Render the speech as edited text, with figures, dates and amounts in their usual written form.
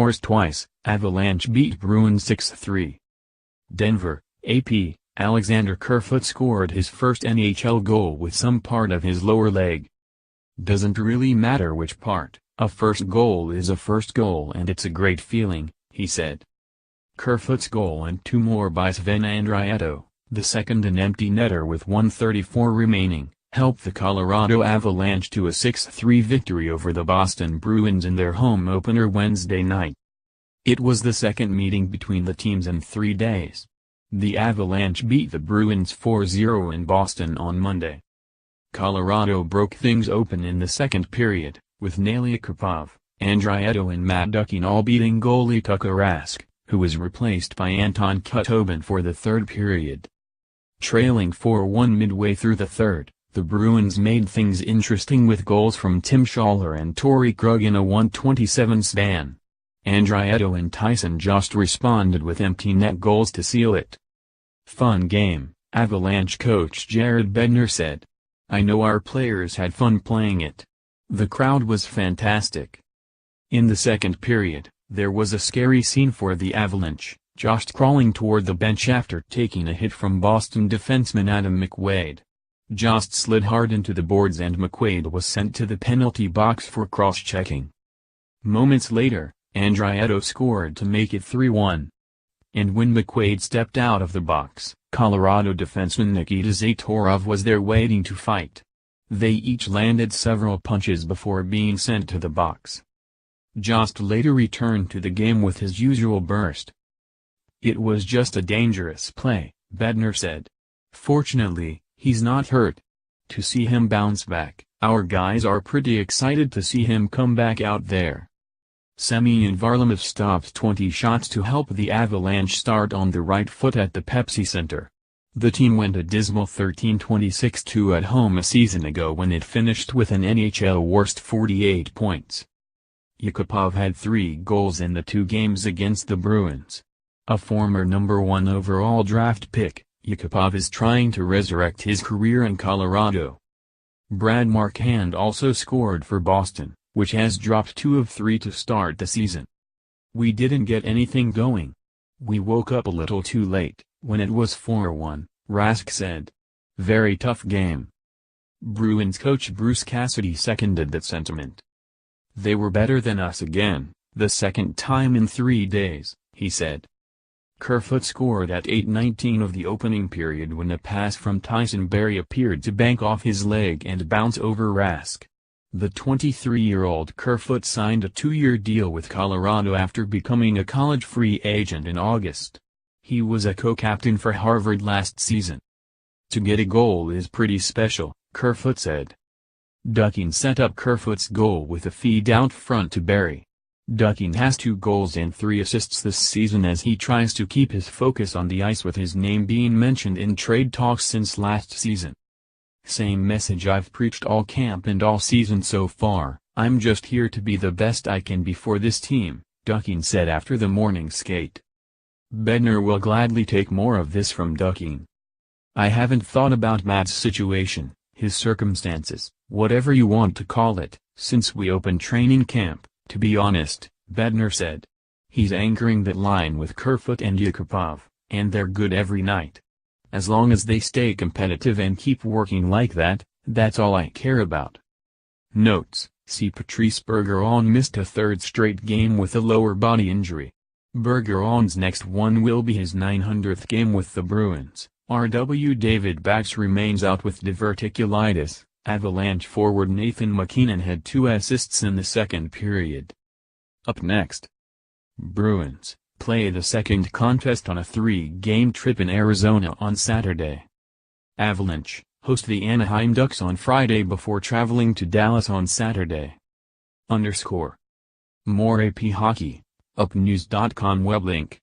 scores twice, Avalanche beat Bruins 6-3. Denver, AP, Alexander Kerfoot scored his first NHL goal with some part of his lower leg. "Doesn't really matter which part, a first goal is a first goal and it's a great feeling," he said. Kerfoot's goal and two more by Sven Andrighetto, the second an empty netter with 1:34 remaining, helped the Colorado Avalanche to a 6-3 victory over the Boston Bruins in their home opener Wednesday night. It was the second meeting between the teams in 3 days. The Avalanche beat the Bruins 4-0 in Boston on Monday. Colorado broke things open in the second period, with Nail Yakupov, Andrighetto and Matt Duchene all beating goalie Tuukka Rask, who was replaced by Anton Khudobin for the third period. Trailing 4-1 midway through the third, the Bruins made things interesting with goals from Tim Schaller and Torrey Krug in a 1:27 span. Andrighetto and Tyson Jost responded with empty net goals to seal it. "Fun game," Avalanche coach Jared Bednar said. "I know our players had fun playing it. The crowd was fantastic." In the second period, there was a scary scene for the Avalanche, Jost crawling toward the bench after taking a hit from Boston defenseman Adam McQuaid. Jost slid hard into the boards and McQuaid was sent to the penalty box for cross-checking. Moments later, Andrighetto scored to make it 3-1. And when McQuaid stepped out of the box, Colorado defenseman Nikita Zatorov was there waiting to fight. They each landed several punches before being sent to the box. Jost later returned to the game with his usual burst. "It was just a dangerous play," Bednar said. "Fortunately, he's not hurt. To see him bounce back, our guys are pretty excited to see him come back out there." Semyon Varlamov stopped 20 shots to help the Avalanche start on the right foot at the Pepsi Center. The team went a dismal 13-26-2 at home a season ago when it finished with an NHL worst 48 points. Yakupov had 3 goals in the 2 games against the Bruins. A former number 1 overall draft pick, Yakupov is trying to resurrect his career in Colorado. Brad Marchand also scored for Boston, which has dropped 2 of 3 to start the season. "We didn't get anything going. We woke up a little too late, when it was 4-1, Rask said. "Very tough game." Bruins coach Bruce Cassidy seconded that sentiment. "They were better than us again, the second time in 3 days, he said. Kerfoot scored at 8:19 of the opening period when a pass from Tyson Barrie appeared to bank off his leg and bounce over Rask. The 23-year-old Kerfoot signed a 2-year deal with Colorado after becoming a college free agent in August. He was a co-captain for Harvard last season. "To get a goal is pretty special," Kerfoot said. Duchene set up Kerfoot's goal with a feed out front to Barrie. Duchene has 2 goals and 3 assists this season as he tries to keep his focus on the ice with his name being mentioned in trade talks since last season. "Same message I've preached all camp and all season so far, I'm just here to be the best I can be for this team," Duchene said after the morning skate. Bednar will gladly take more of this from Duchene. "I haven't thought about Matt's situation, his circumstances, whatever you want to call it, since we opened training camp, to be honest," Bednar said. "He's anchoring that line with Kerfoot and Yakupov, and they're good every night. As long as they stay competitive and keep working like that, that's all I care about." Notes: see Patrice Bergeron missed a 3rd straight game with a lower body injury. Bergeron's next one will be his 900th game with the Bruins. R.W. David Bax remains out with diverticulitis. Avalanche forward Nathan MacKinnon had 2 assists in the second period. Up next, Bruins play the second contest on a 3-game trip in Arizona on Saturday. Avalanche host the Anaheim Ducks on Friday before traveling to Dallas on Saturday. _ More AP Hockey, upnews.com web link.